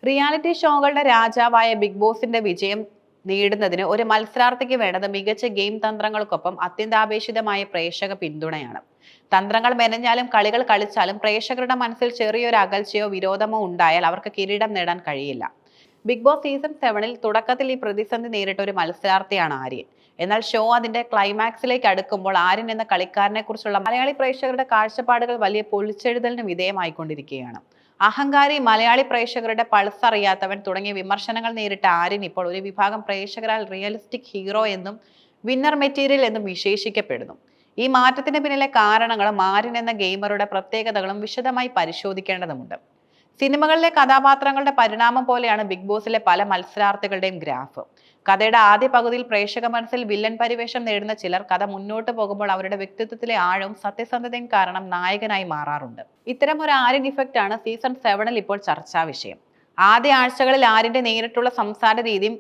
Reality ഷോകളുടെ രാജാവായ big ബോസിന്റെ വിജയം നേടുന്നതിന് ഒരു മത്സരാർത്ഥിക്ക് വേണ്ടത് മികച്ച ഗെയിം തന്ത്രങ്ങൾക്കൊപ്പം അത്യന്താപേക്ഷിതമായ പ്രേക്ഷക പിന്തുണയാണ്. തന്ത്രങ്ങൾ മെനഞ്ഞാലും കളികൾ കളിച്ചാലും പ്രേക്ഷകരുടെ മനസ്സിൽ ചെറിയൊരു അകൽച്ചയോ വിരോധമോ ഉണ്ടായാൽ അവർക്ക് കിരീടം നേടാൻ കഴിയില്ല. ബിഗ് ബോസ് സീസൺ 7 തുടക്കത്തിൽ ഈ പ്രതിസന്ധി നേരിട്ട ഒരു മത്സരാർത്ഥിയാണ് ആര്യൻ. എന്നാൽ ഷോ അതിന്റെ ക്ലൈമാക്സിലേക്ക് അടുക്കുമ്പോൾ ആര്യൻ എന്ന കളിക്കാരനെ കുറിച്ചുള്ള മലയാളി പ്രേക്ഷകരുടെ കാഴ്ചപ്പാടുകൾ വലിയ പൊളിച്ചെഴുതലിന് വിധേയമായിക്കൊണ്ടിരിക്കുകയാണ്. അഹങ്കാരി, മലയാളി പ്രേക്ഷകരുടെ പൾസ് അറിയാത്തവൻ തുടങ്ങിയ വിമർശനങ്ങൾ നേരിട്ട ആര്യൻ ഇപ്പോൾ ഒരു വിഭാഗം പ്രേക്ഷകരാൽ റിയലിസ്റ്റിക് ഹീറോ എന്നും വിന്നർ മെറ്റീരിയൽ എന്നും വിശേഷിക്കപ്പെടുന്നു. ഈ മാറ്റത്തിന് പിന്നിലെ കാരണങ്ങളും ആര്യൻ എന്ന ഗെയിമറുടെ പ്രത്യേകതകളും വിശദമായി പരിശോധിക്കേണ്ടതുണ്ട്. സിനിമകളിലെ കഥാപാത്രങ്ങളുടെ പരിണാമം പോലെയാണ് ബിഗ് ബോസിലെ പല മത്സരാർത്ഥികളുടെയും ഗ്രാഫ്. കഥയുടെ ആദ്യ പകുതിയിൽ പ്രേക്ഷക മനസ്സിൽ വില്ലൻ പരിവേഷം നേടുന്ന ചിലർ കഥ മുന്നോട്ട് പോകുമ്പോൾ അവരുടെ വ്യക്തിത്വത്തിലെ ആഴവും സത്യസന്ധതയും കാരണം നായകനായി മാറാറുണ്ട്. ഇത്തരം ഒരു ആര്യൻ ഇഫക്റ്റ് ആണ് സീസൺ 7 ഇപ്പോൾ ചർച്ചാ വിഷയം. ആദ്യ ആഴ്ചകളിൽ ആര്യന്റെ നേരിട്ടുള്ള സംസാര രീതിയും